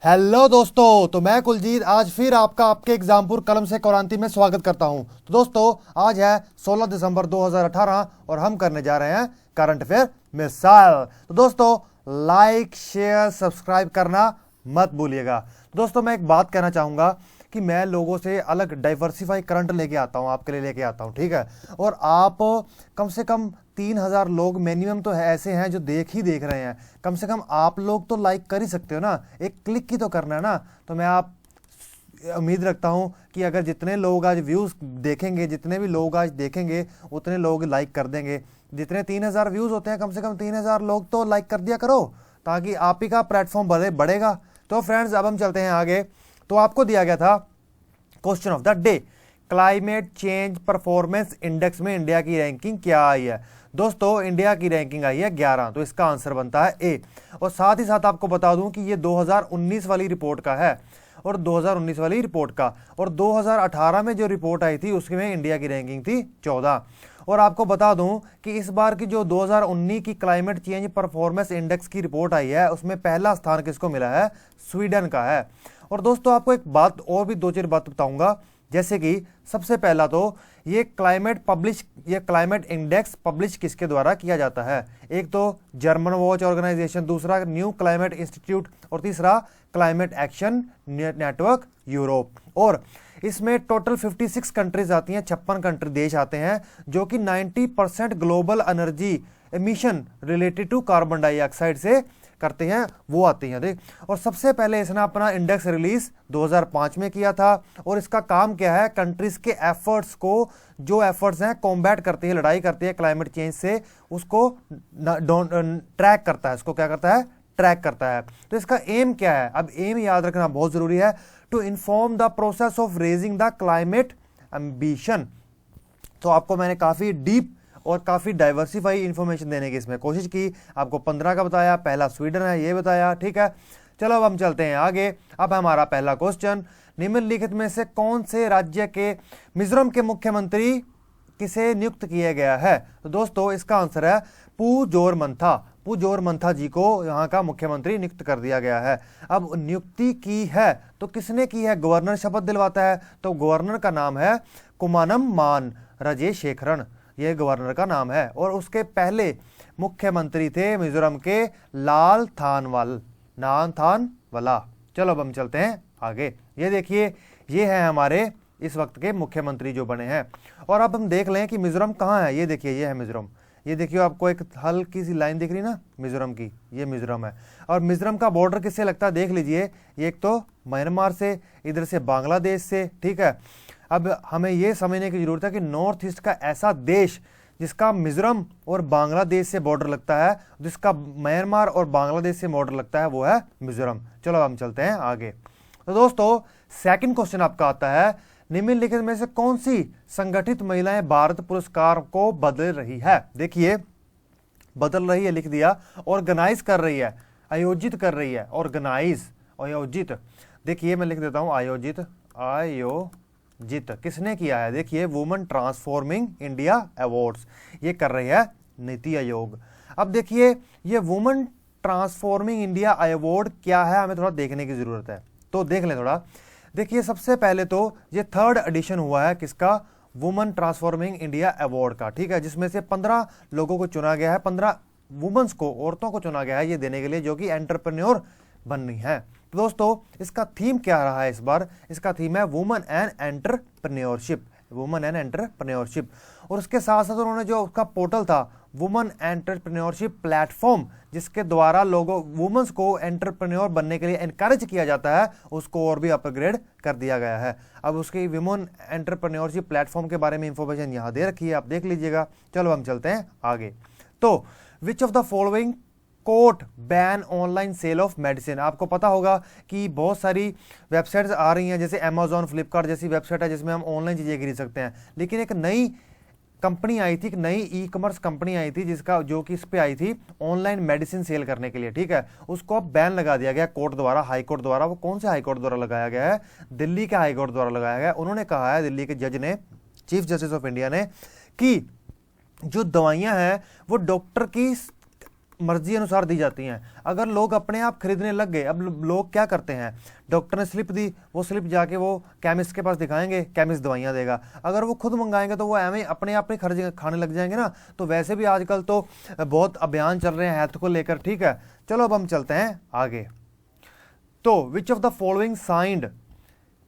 Hello दोस्तों, तो मैं कुलजीत आज फिर आपका आपके एग्जामपुर कलम से क्रांति में स्वागत करता हूं। तो दोस्तों, आज है 16 दिसंबर 2018 और हम करने जा रहे हैं करंट अफेयर मिसाइल। तो दोस्तों, लाइक शेयर सब्सक्राइब करना मत भूलिएगा। दोस्तों, मैं एक बात कहना चाहूंगा कि मैं लोगों से अलग डाइवर्सिफाई करंट लेके आता हूं, आपके लिए लेके आता हूं, ठीक है। और आप कम से कम 3,000 लोग मिनिमम तो ऐसे हैं जो देख रहे हैं। कम से कम आप लोग तो लाइक कर ही सकते हो ना, एक क्लिक ही तो करना है ना। तो मैं आप उम्मीद रखता हूं कि अगर जितने लोग आज व्यूज देखेंगे, जितने भी लोग आज देखेंगे, उतने लोग लाइक कर देंगे। जितने 3,000 व्यूज होते हैं, कम से कम 3,000 लोग तो लाइक कर दिया करो, ताकि आप ही का प्लेटफॉर्म बढ़ेगा। तो फ्रेंड्स, अब हम चलते हैं आगे। तो आपको दिया गया था question of the day, climate change performance index में इंडिया की रैंकिंग क्या आई है। दोस्तों, इंडिया की रैंकिंग आई है 11, तो इसका आंसर बनता है ए। और साथ ही साथ आपको बता दूं कि ये 2019 वाली रिपोर्ट का है, और 2019 वाली रिपोर्ट का, और 2018 में जो रिपोर्ट आई थी उसमें इंडिया की रैंकिंग थी 14। और आपको बता दूं कि इस बार की जो 2019 की क्लाइमेट चेंज परफॉर्मेंस इंडेक्स की रिपोर्ट आई है, उसमें पहला स्थान किसको मिला है? स्वीडन का है। और दोस्तों, आपको एक बात और भी दो चार बात बताऊंगा, जैसे कि सबसे पहला तो ये क्लाइमेट इंडेक्स पब्लिश किसके द्वारा किया जाता है? एक तो जर्मन वॉच ऑर्गेनाइजेशन, दूसरा न्यू क्लाइमेट इंस्टीट्यूट, और तीसरा क्लाइमेट एक्शन नेटवर्क यूरोप। और इसमें टोटल 56 कंट्रीज आती हैं, 56 कंट्री देश आते हैं, जो कि 90% global energy emission related to carbon dioxide से करते हैं, वो आती हैं। देख, और सबसे पहले इसने अपना इंडेक्स रिलीज 2005 में किया था। और इसका काम क्या है? कंट्रीज के एफर्ट्स को, जो एफर्ट्स हैं कॉम्बैट करती है, लड़ाई करती है क्लाइमेट चेंज से, उसको ट्रैक करता है। इसको क्या करता है? ट्रैक करता है। तो इसका एम क्या है? अब एम याद रखना बहुत जरूरी है। To inform the process of raising the climate ambition. तो आपको मैंने काफी डीप और काफी डाइवर्सिफाई इंफॉर्मेशन देने की इसमें कोशिश की। आपको 15 का बताया, पहला स्वीडन है ये बताया, ठीक है। चलो अब हम चलते हैं आगे। अब हमारा पहला क्वेश्चन, निम्नलिखित में से कौन से राज्य के मिजोरम के मुख्यमंत्री किसे नियुक्त किया गया है? तो दोस्तों, इसका आंसर है पुजोरमंथा। पुजोरमंथा जी को यहाँ का मुख्यमंत्री नियुक्त कर दिया गया है। अब नियुक्ति की है तो किसने की है? गवर्नर शपथ दिलवाता है, तो गवर्नर का नाम है कुमानम मान राजेशेखरन, ये गवर्नर का नाम है। और उसके पहले मुख्यमंत्री थे मिजोरम के लाल थानवाला। चलो अब हम चलते हैं आगे। ये देखिए, ये है हमारे इस वक्त के मुख्यमंत्री जो बने हैं। और अब हम देख लें कि मिजोरम कहाँ है। ये देखिए, ये है मिजोरम। ये देखिए, आपको एक हल्की सी लाइन दिख रही ना मिजोरम की, ये मिजोरम है। और मिजोरम का बॉर्डर किससे लगता है देख लीजिए, एक तो म्यांमार से, इधर से बांग्लादेश से, ठीक है। अब हमें यह समझने की जरूरत है कि नॉर्थ ईस्ट का ऐसा देश जिसका मिजोरम और बांग्लादेश से बॉर्डर लगता है, जिसका म्यांमार और बांग्लादेश से बॉर्डर लगता है, वो है मिजोरम। चलो हम चलते हैं आगे। तो दोस्तों, सेकंड क्वेश्चन आपका आता है, निम्नलिखित में से कौन सी संगठित महिलाएं भारत पुरस्कार को बदल रही है? देखिए, बदल रही है लिख दिया, ऑर्गेनाइज कर रही है, आयोजित कर रही है, आयोजित। देखिए मैं लिख देता हूं आयोजित किसने किया है? देखिए, वुमेन ट्रांसफॉर्मिंग इंडिया अवार्ड्स, ये कर रही है नीति आयोग। अब देखिए, ये वुमेन ट्रांसफॉर्मिंग इंडिया अवार्ड क्या है, हमें थोड़ा देखने की जरूरत है, तो देख लें थोड़ा। देखिए, सबसे पहले तो ये 3rd एडिशन हुआ है किसका? वुमेन ट्रांसफॉर्मिंग इंडिया अवार्ड का, ठीक है, जिसमें से 15 लोगों को चुना गया है, 15 वुमेन्स को, औरतों को चुना गया है ये देने के लिए, जो कि एंटरप्रेन्योर बननी है। तो दोस्तों, इसका थीम क्या रहा है इस बार? इसका थीम है women and entrepreneurship, women and entrepreneurship. और उसके साथ साथ उन्होंने जो उसका पोर्टल था, वुमेन एंटरप्रेन्योरशिप प्लेटफॉर्म, जिसके द्वारा लोगों वुमेन्स को एंटरप्रेन्योर बनने के लिए एनकरेज किया जाता है, उसको और भी अपग्रेड कर दिया गया है। अब उसकी वुमेन एंटरप्रेन्योरशिप प्लेटफॉर्म के बारे में इंफॉर्मेशन यहाँ दे रखी है, आप देख लीजिएगा। चलो हम चलते हैं आगे। तो which of the following court ban online sale of medicine. आपको पता होगा कि बहुत सारी वेबसाइट्स आ रही हैं, जैसे अमेजॉन, फ्लिपकार्ट जैसी वेबसाइट है जिसमें हम ऑनलाइन चीजें खरीद सकते हैं। लेकिन एक नई कंपनी आई थी, एक नई ई कॉमर्स कंपनी आई थी, जिसका जो कि इस पे आई थी ऑनलाइन मेडिसिन सेल करने के लिए, ठीक है। उसको अब बैन लगा दिया गया कोर्ट द्वारा, हाई कोर्ट द्वारा। वो कौन से हाई कोर्ट द्वारा लगाया गया है? दिल्ली के हाई कोर्ट द्वारा लगाया गया। उन्होंने कहा है, दिल्ली के जज ने, चीफ जस्टिस ऑफ इंडिया ने, कि जो दवाइयां हैं वो डॉक्टर की मर्जी अनुसार दी जाती हैं। अगर लोग अपने आप खरीदने लग गए, अब लोग क्या करते हैं, डॉक्टर ने स्लिप दी, वो स्लिप जाके वो केमिस्ट के पास दिखाएंगे, केमिस्ट दवाइयाँ देगा। अगर वो खुद मंगाएंगे तो वो एवं अपने आप नहीं खर्च खाने लग जाएंगे ना। तो वैसे भी आजकल तो बहुत अभियान चल रहे हैं हेल्थ को लेकर, ठीक है। चलो अब हम चलते हैं आगे। तो which of the following signed,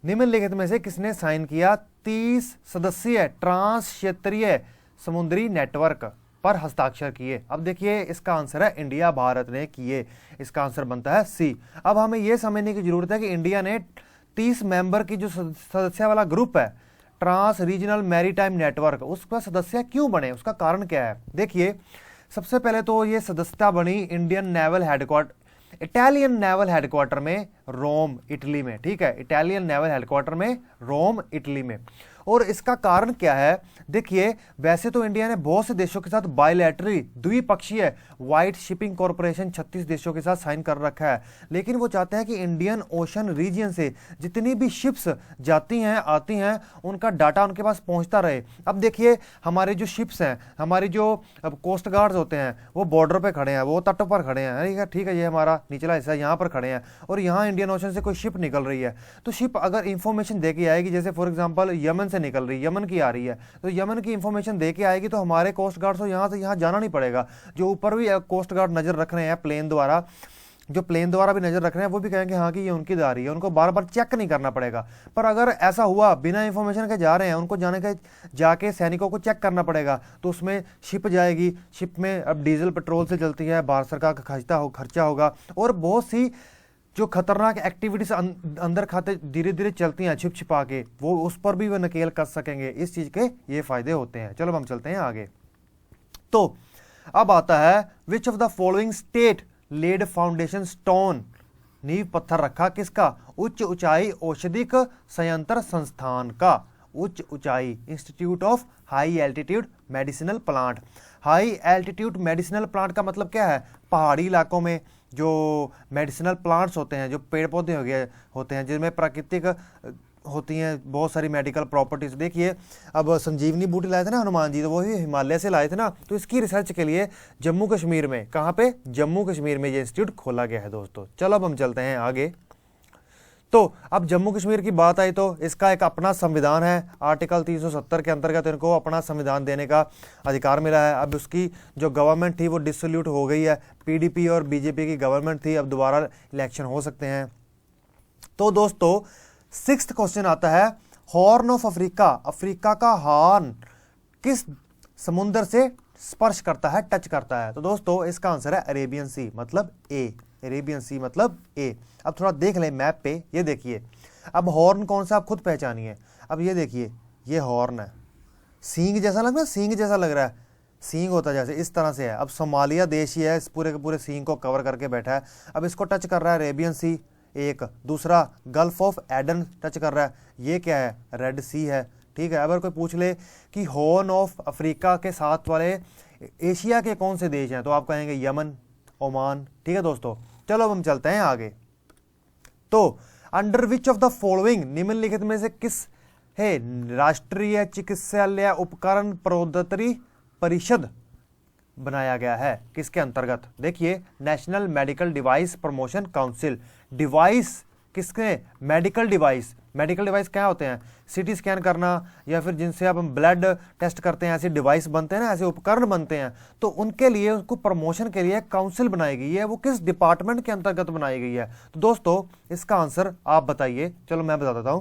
निम्नलिखित में से किसने साइन किया 30 सदस्यीय ट्रांस क्षेत्रीय समुद्री नेटवर्क पर हस्ताक्षर किए। अब देखिए इसका आंसर है इंडिया, भारत ने किए। इसका आंसर बनता है सी। अब हमें यह समझने की जरूरत है कि इंडिया ने 30 मेंबर की जो सदस्य वाला ग्रुप है ट्रांस रीजनल मैरीटाइम नेटवर्क, उसका सदस्य क्यों बने, उसका कारण क्या है। देखिए सबसे पहले तो ये सदस्यता बनी Indian naval headquarter, Italian naval headquarter में रोम इटली में, ठीक है, इटालियन नेवल हेडक्वार्टर में रोम इटली में। और इसका कारण क्या है, देखिए वैसे तो इंडिया ने बहुत से देशों के साथ बायलैटरली द्विपक्षीय वाइट शिपिंग कॉर्पोरेशन 36 देशों के साथ साइन कर रखा है, लेकिन वो चाहते हैं कि इंडियन ओशन रीजन से जितनी भी शिप्स जाती हैं आती हैं उनका डाटा उनके पास पहुंचता रहे। अब देखिए हमारे जो शिप्स हैं, हमारी जो अब कोस्ट गार्ड्स होते हैं वो बॉर्डर पे खड़े हैं, वो तटों पर खड़े हैं, ठीक है, ये हमारा निचला हिस्सा यहाँ पर खड़े हैं, और यहाँ इंडियन ओशन से कोई शिप निकल रही है तो शिप अगर इंफॉर्मेशन दे के आएगी, जैसे फॉर एग्जांपल यमन से निकल रही है, यमन की आ रही है, तो यमन की इंफॉर्मेशन दे के आएगी तो हमारे कोस्ट गार्ड को यहाँ से यहाँ जाना नहीं पड़ेगा। जो ऊपर भी कोस्ट गार्ड नजर रख रहे हैं प्लेन द्वारा, जो प्लेन द्वारा भी नजर रख रहे हैं वो भी कहेंगे हाँ कि ये उनकी दारी है, उनको बार बार चेक नहीं करना पड़ेगा। पर अगर ऐसा हुआ बिना इंफॉर्मेशन के जा रहे हैं, उनको जाने के जाके सैनिकों को चेक करना पड़ेगा, तो उसमें शिप जाएगी, शिप में अब डीजल पेट्रोल से चलती है, भारत सरकार का खर्चा होगा, और बहुत सी जो खतरनाक एक्टिविटीज अंदर खाते धीरे धीरे चलती हैं छिप छिपा के, वो उस पर भी वो नकेल कस सकेंगे। इस चीज के ये फायदे होते हैं। चलो हम चलते हैं आगे। तो अब आता है which of the following state lead foundation stone, नींव पत्थर रखा किसका, उच्च ऊंचाई औषधिक संयंत्र संस्थान का, उच्च ऊंचाई institute of high altitude medicinal plant. High altitude medicinal plant का मतलब क्या है, पहाड़ी इलाकों में जो मेडिसिनल प्लांट्स होते हैं, जो पेड़ पौधे होते हैं जिनमें प्राकृतिक होती हैं बहुत सारी मेडिकल प्रॉपर्टीज। देखिए अब संजीवनी बूटी लाए थे ना हनुमान जी, तो वो ही हिमालय से लाए थे ना, तो इसकी रिसर्च के लिए जम्मू कश्मीर में, कहाँ पे, जम्मू कश्मीर में ये इंस्टीट्यूट खोला गया है दोस्तों। चलो अब हम चलते हैं आगे। तो अब जम्मू कश्मीर की बात आई तो इसका एक अपना संविधान है, आर्टिकल 370 के अंतर्गत इनको अपना संविधान देने का अधिकार मिला है। अब उसकी जो गवर्नमेंट थी वो डिसोल्यूट हो गई है, पीडीपी और बीजेपी की गवर्नमेंट थी, अब दोबारा इलेक्शन हो सकते हैं। तो दोस्तों 6th क्वेश्चन आता है, हॉर्न ऑफ अफ्रीका, अफ्रीका का हॉर्न किस समुद्र से स्पर्श करता है, टच करता है। तो दोस्तों इसका आंसर है अरेबियन सी, मतलब ए, अरेबियन सी मतलब ए। अब थोड़ा देख लें मैप पे, ये देखिए अब हॉर्न कौन सा आप खुद पहचानिए। अब ये देखिए ये हॉर्न है, सींग जैसा लग रहा है, सींग जैसा लग रहा है, सींग होता है जैसे इस तरह से है। अब सोमालिया देश ही है, इस पूरे के पूरे सींग को कवर करके बैठा है। अब इसको टच कर रहा है अरेबियन सी एक, दूसरा गल्फ ऑफ एडन टच कर रहा है, ये क्या है, रेड सी है, ठीक है। अगर कोई पूछ ले कि हॉर्न ऑफ अफ्रीका के साथ वाले एशिया के कौन से देश हैं, तो आप कहेंगे यमन, ओमान, ठीक है दोस्तों। चलो अब हम चलते हैं आगे। तो under which of the following, निम्नलिखित में से किस है राष्ट्रीय चिकित्सालय उपकरण प्रौद्योगिकी परिषद बनाया गया है, किसके अंतर्गत। देखिए national medical device promotion council. Device किसके, मेडिकल डिवाइस, मेडिकल डिवाइस क्या होते हैं, सीटी स्कैन करना या फिर जिनसे अब हम ब्लड टेस्ट करते हैं, ऐसे डिवाइस बनते हैं ना, ऐसे उपकरण बनते हैं, तो उनके लिए उनको प्रमोशन के लिए काउंसिल बनाई गई है। वो किस डिपार्टमेंट के अंतर्गत बनाई गई है। तो दोस्तों इसका आंसर आप बताइए, चलो मैं बता देता हूं,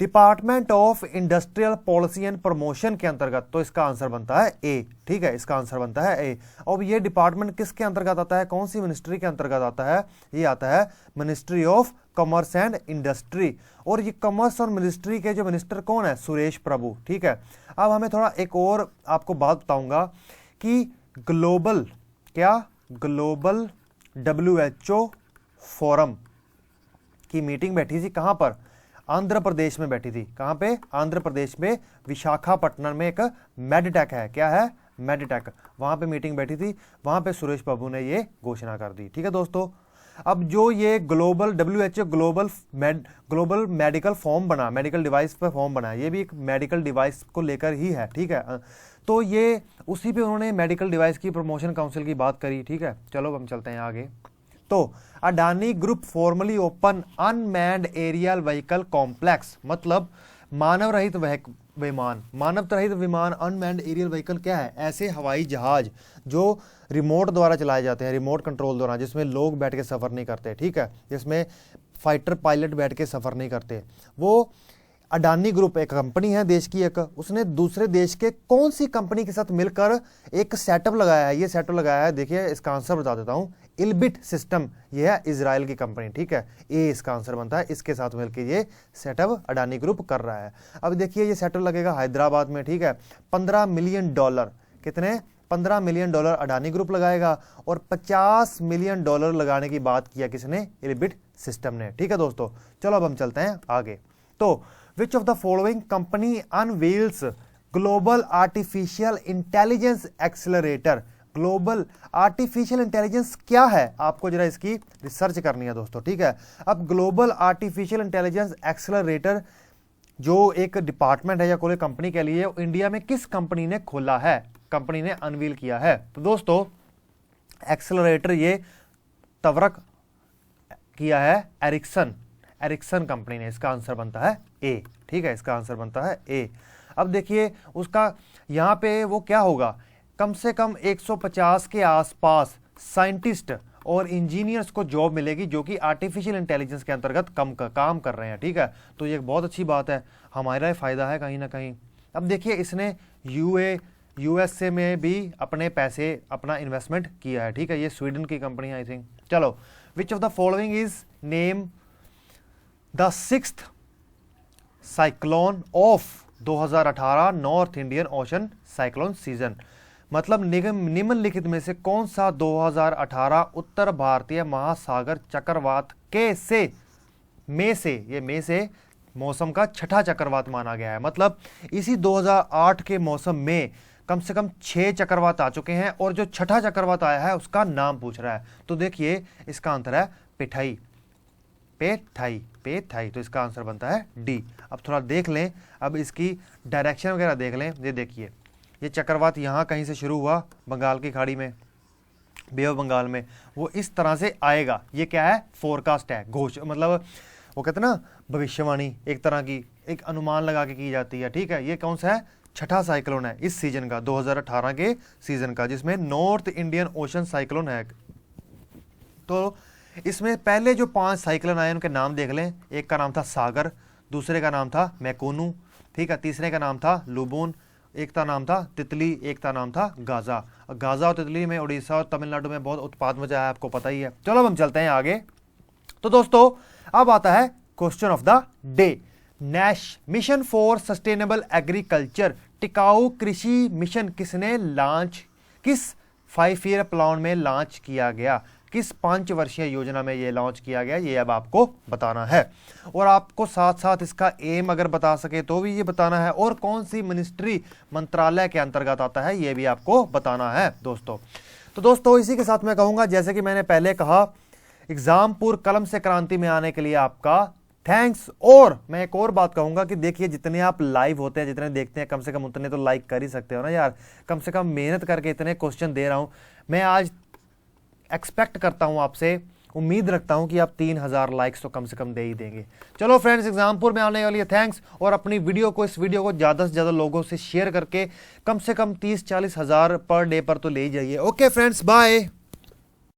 department of industrial policy and promotion के अंतर्गत। तो इसका आंसर बनता है ए, ठीक है, इसका आंसर बनता है ए। और ये डिपार्टमेंट किसके अंतर्गत आता है, कौन सी मिनिस्ट्री के अंतर्गत आता है, ये आता है ministry of commerce and industry. और ये कॉमर्स और मिनिस्ट्री के जो मिनिस्टर कौन है, सुरेश प्रभु, ठीक है। अब हमें थोड़ा एक और आपको बात बताऊंगा कि ग्लोबल क्या, ग्लोबल WHO फोरम की मीटिंग बैठी थी कहां पर, आंध्र प्रदेश में बैठी थी। कहां पे, आंध्र प्रदेश में विशाखापट्टनम में एक मेडटेक है, क्या है, मेडटेक, वहां पे मीटिंग बैठी थी, वहां पे सुरेश प्रभु ने ये घोषणा कर दी, ठीक है दोस्तों। अब जो ये global WHO global medical form बना, मेडिकल डिवाइस पे फॉर्म बना, ये भी एक मेडिकल डिवाइस को लेकर ही है, ठीक है। तो ये उसी पे उन्होंने मेडिकल डिवाइस की प्रमोशन काउंसिल की बात करी। ठीक है, चलो हम चलते हैं आगे। तो Adani group formally open unmanned aerial vehicle complex, मतलब मानव रहित विमान। मानव रहित विमान, अनमैन्ड एरियल व्हीकल क्या है? ऐसे हवाई जहाज जो रिमोट द्वारा चलाए जाते हैं, रिमोट कंट्रोल द्वारा, जिसमें लोग बैठ के सफ़र नहीं करते। ठीक है, जिसमें फाइटर पायलट बैठ के सफ़र नहीं करते। वो अडानी ग्रुप एक कंपनी है देश की एक, उसने दूसरे देश के कौन सी कंपनी के साथ मिलकर एक सेटअप लगाया है? ये सेटअप लगाया है, देखिए इसका आंसर बता देता हूं, इल्बिट सिस्टम। ये है इजराइल की कंपनी। ठीक है, ए इसका आंसर बनता है। इसके साथ मिलकर ये सेटअप अडानी ग्रुप कर रहा है। अब देखिए ये सेटअप लगेगा हैदराबाद में। ठीक है, $15 मिलियन, कितने? $15 मिलियन अडानी ग्रुप लगाएगा, और $50 मिलियन लगाने की बात किया किसने? इल्बिट सिस्टम ने। ठीक है दोस्तों, चलो अब हम चलते हैं आगे। तो which of the following company unveils global artificial intelligence accelerator? Global artificial intelligence क्या है? आपको जरा इसकी रिसर्च करनी है दोस्तों। ठीक है, अब ग्लोबल आर्टिफिशियल इंटेलिजेंस एक्सेलरेटर जो एक डिपार्टमेंट है या कोई कंपनी के लिए, इंडिया में किस कंपनी ने खोला है, कंपनी ने अनवील किया है? तो दोस्तों एक्सेलरेटर ये तवरक किया है एरिक्सन कंपनी ने। इसका आंसर बनता है ए। ठीक है, इसका आंसर बनता है ए। अब देखिए उसका यहां पे वो क्या होगा, कम से कम 150 के आसपास साइंटिस्ट और इंजीनियर्स को जॉब मिलेगी जो कि आर्टिफिशियल इंटेलिजेंस के अंतर्गत काम कर रहे हैं। ठीक है, तो ये बहुत अच्छी बात है, हमारा फायदा है कहीं ना कहीं। अब देखिए इसने यूएसए में भी अपने पैसे, अपना इन्वेस्टमेंट किया है। ठीक है, ये स्वीडन की कंपनी है आई थिंक। चलो, which of the following is name the 6th cyclone of 2018 north Indian ocean cyclone season, मतलब निम्नलिखित में से कौन सा 2018 उत्तर भारतीय महासागर चक्रवात के में से मौसम का छठा चक्रवात माना गया है। मतलब इसी 2008 के मौसम में कम से कम 6 चक्रवात आ चुके हैं, और जो छठा चक्रवात आया है उसका नाम पूछ रहा है। तो देखिए इसका आंसर है पेथाई। तो इसका आंसर बनता है डी। अब थोड़ा देख लें, अब इसकी डायरेक्शन वगैरह देख लें। ये देखिए ये चक्रवात यहाँ कहीं से शुरू हुआ बंगाल की खाड़ी में, बे ऑफ बंगाल में, वो इस तरह से आएगा। ये क्या है? फोरकास्ट है, घोष, मतलब वो कहते हैं ना भविष्यवाणी, एक तरह की एक अनुमान लगा के की जाती है। ठीक है, ये कौन सा है? छठा साइक्लोन है इस सीजन का, 2018 के सीजन का, जिसमें नॉर्थ इंडियन ओशन साइक्लोन है। तो इसमें पहले जो 5 साइक्लोन आए उनके नाम देख लें। एक का नाम था सागर, दूसरे का नाम था मैकोनू, ठीक है, तीसरे का नाम था लुबोन, एक का नाम था तितली, एक का नाम था गाजा। गाजा और तितली में उड़ीसा और तमिलनाडु में बहुत उत्पाद मचा है, आपको पता ही है। चलो अब हम चलते हैं आगे। तो दोस्तों अब आता है question of the day. Mission for sustainable agriculture, टिकाऊ कृषि मिशन किस 5 ईयर प्लान में लॉन्च किया गया? किस 5 वर्षीय योजना में ये लॉन्च किया गया, ये अब आपको बताना है। और आपको साथ साथ इसका एम अगर बता सके तो भी ये बताना है, और कौन सी मंत्रालय के अंतर्गत आता है ये भी आपको बताना है दोस्तों। तो दोस्तों इसी के साथ मैं कहूंगा, जैसे कि मैंने पहले कहा, एग्जामपुर कलम से क्रांति में आने के लिए आपका थैंक्स। और मैं एक और बात कहूंगा कि देखिए जितने आप लाइव होते हैं, जितने देखते हैं, कम से कम उतने तो लाइक कर ही सकते हो ना यार। कम से कम मेहनत करके इतने क्वेश्चन दे रहा हूं मैं, आज एक्सपेक्ट करता हूं आपसे, उम्मीद रखता हूं कि आप 3000 लाइक्स तो कम से कम दे ही देंगे। चलो फ्रेंड्स, एग्जामपुर में आने वाली है थैंक्स, और अपनी इस वीडियो को ज़्यादा से ज़्यादा लोगों से शेयर करके कम से कम 30-40 हज़ार पर डे पर तो ले ही जाइए। Okay friends, bye.